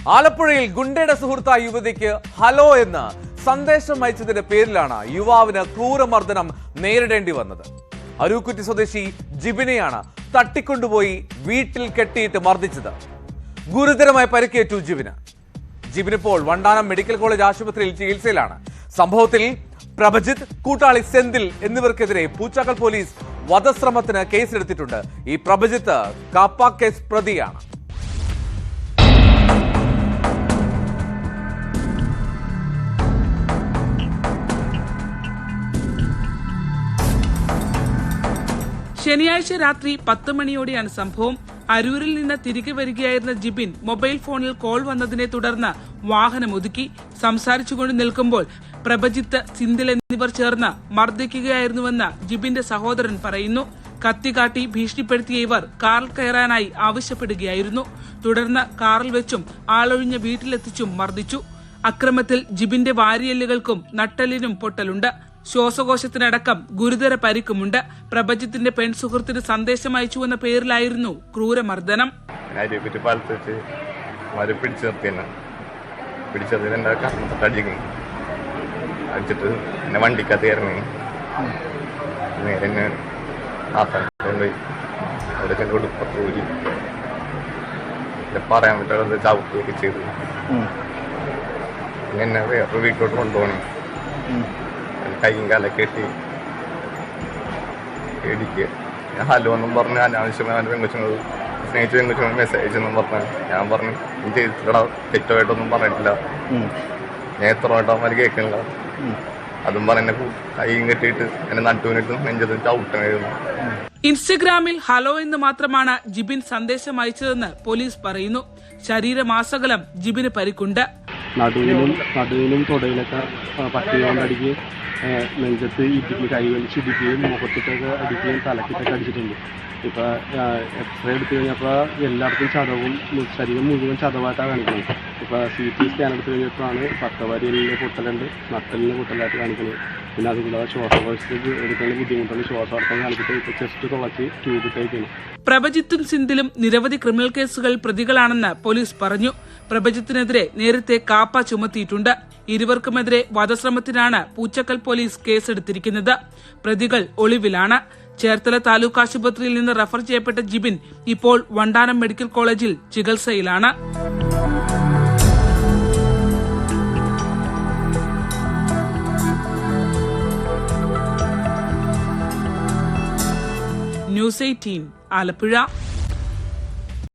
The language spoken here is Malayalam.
ആലപ്പുഴയിൽ ഗുണ്ടയുടെ സുഹൃത്തായ യുവതിക്ക് ഹലോ എന്ന് സന്ദേശം അയച്ചതിന്റെ പേരിലാണ് യുവാവിന് ക്രൂരമർദ്ദനം നേരിടേണ്ടി വന്നത്. അരൂക്കുറ്റി സ്വദേശി ജിബിനെയാണ് തട്ടിക്കൊണ്ടുപോയി വീട്ടിൽ കെട്ടിയിട്ട് മർദ്ദിച്ചത്. ഗുരുതരമായി പരിക്കേറ്റു ജിബിനിപ്പോൾ വണ്ടാനം മെഡിക്കൽ കോളേജ് ആശുപത്രിയിൽ ചികിത്സയിലാണ്. സംഭവത്തിൽ പ്രഭജിത്ത്, കൂട്ടാളി സെന്തിൽ എന്നിവർക്കെതിരെ പൂച്ചാക്കൽ പോലീസ് വധശ്രമത്തിന് കേസെടുത്തിട്ടുണ്ട്. ഈ പ്രഭജിത്ത് കാപ്പ കേസ് പ്രതിയാണ്. ശനിയാഴ്ച രാത്രി 10 മണിയോടെയാണ് സംഭവം. അരൂരിൽ നിന്ന് തിരികെ വരികയായിരുന്ന ജിബിൻ മൊബൈൽ ഫോണിൽ കോൾ വന്നതിനെ തുടർന്ന് വാഹനം ഒതുക്കി. സംസാരിച്ചുകൊണ്ട് നിൽക്കുമ്പോൾ പ്രഭജിത്ത്, സിന്ധിൽ എന്നിവർ ചേർന്ന് മർദ്ദിക്കുകയായിരുന്നുവെന്ന് ജിബിന്റെ സഹോദരൻ പറയുന്നു. കത്തികാട്ടി ഭീഷണിപ്പെടുത്തിയ ഇവർ കാറിൽ കയറാനായി ആവശ്യപ്പെടുകയായിരുന്നു. തുടർന്ന് കാറിൽ വെച്ചും ആളൊഴിഞ്ഞ വീട്ടിലെത്തിച്ചും മർദ്ദിച്ചു. അക്രമത്തിൽ ജിബിന്റെ വാരിയെല്ലുകൾക്കും നട്ടെല്ലിനും പൊട്ടലുണ്ട്. ശ്വാസകോശത്തിനടക്കം ഗുരുതര പരിക്കുമുണ്ട്. പ്രഭജിത്തിന്റെ പെൺസുഹൃത്തിന് സന്ദേശം അയച്ചുവെന്ന പേരിലായിരുന്നു ക്രൂരമർദ്ദനം. വണ്ടിക്കകത്ത് പറയാൻ പറ്റാതെ ചവിട്ടുകയൊക്കെ ചെയ്തു. എന്നെ വേറെ വീട്ടിലോട്ട് കൊണ്ടുപോകണം. കൈയും കാലൊക്കെ കെട്ടി ഇടിക്കുക. ഞാൻ ഹലോ എന്നും പറഞ്ഞ് അനാവശ്യമായ പെങ്കൊച്ചുങ്ങൾ സ്നേഹിച്ച പെങ്കൊച്ചുങ്ങൾ മെസ്സേജ് എന്നും പറഞ്ഞാൽ ഞാൻ പറഞ്ഞു നീ ചെയ്തിട്ടില്ല, തെറ്റുമായിട്ടൊന്നും പറഞ്ഞിട്ടില്ല, ഞാൻ എത്രമായിട്ട് അവന്മാർ കേൾക്കണില്ല. അതും പറഞ്ഞ കൈയും കെട്ടിയിട്ട് എന്നെ നട്ടുവിനിട്ട് നെഞ്ചതും ചവിട്ടണമായിരുന്നു. ഇൻസ്റ്റഗ്രാമിൽ ഹലോ എന്ന് മാത്രമാണ് ജിബിൻ സന്ദേശം അയച്ചതെന്ന് പോലീസ് പറയുന്നു. ശരീരമാസകലം ജിബിന് പരിക്കുണ്ട്. നടുവിനും തൊടയിലൊക്കെ പട്ടി കൊണ്ടടിക്കുകയും നെഞ്ചത്ത് ഇടിക്കുകയും കൈ വലിച്ചിടിക്കുകയും മുഖത്തിട്ടൊക്കെ അടിക്കുകയും തലക്കിട്ടൊക്കെ അടിച്ചിട്ടുണ്ട്. ഇപ്പോൾ എക്സ്റേ എടുത്തു കഴിഞ്ഞപ്പോൾ എല്ലായിടത്തും ചതവും ശരീരം മുഴുവൻ ചതവായിട്ടാണ് കാണിക്കുന്നത്. ഇപ്പോൾ CT സ്കാൻ എടുത്തു കഴിഞ്ഞപ്പോഴാണ് പക്കവാരിയെല്ലിന് പൊട്ടലുണ്ട്, നട്ടലിന് പൊട്ടലായിട്ട് കാണിക്കുന്നത്. പിന്നെ അതുകൂടാതെ ശ്വാസകോശത്തിൽ എടുക്കുന്ന ബുദ്ധിമുട്ടുള്ള ശ്വാസമടക്കം കാണിച്ചിട്ട് ഇപ്പോൾ ചെസ്റ്റ് തുളച്ച് ട്യൂബ് ഇട്ടേക്കാണ്. പ്രഭജിത്തും സിന്ധിലും നിരവധി ക്രിമിനൽ കേസുകൾ പ്രതികളാണെന്ന് പോലീസ് പറഞ്ഞു. പ്രഭജിത്തിനെതിരെ നേരത്തെ കാപ്പ ചുമത്തിയിട്ടുണ്ട്. ഇരുവർക്കുമെതിരെ വധശ്രമത്തിനാണ് പൂച്ചക്കൽ പോലീസ് കേസെടുത്തിരിക്കുന്നത്. പ്രതികൾ ഒളിവിലാണ്. ചേർത്തല താലൂക്ക് ആശുപത്രിയിൽ നിന്ന് റഫർ ചെയ്യപ്പെട്ട ജിബിൻ ഇപ്പോൾ വണ്ടാനം മെഡിക്കൽ കോളേജിൽ ചികിത്സയിലാണ്. ന്യൂസ് 18 ആലപ്പുഴ.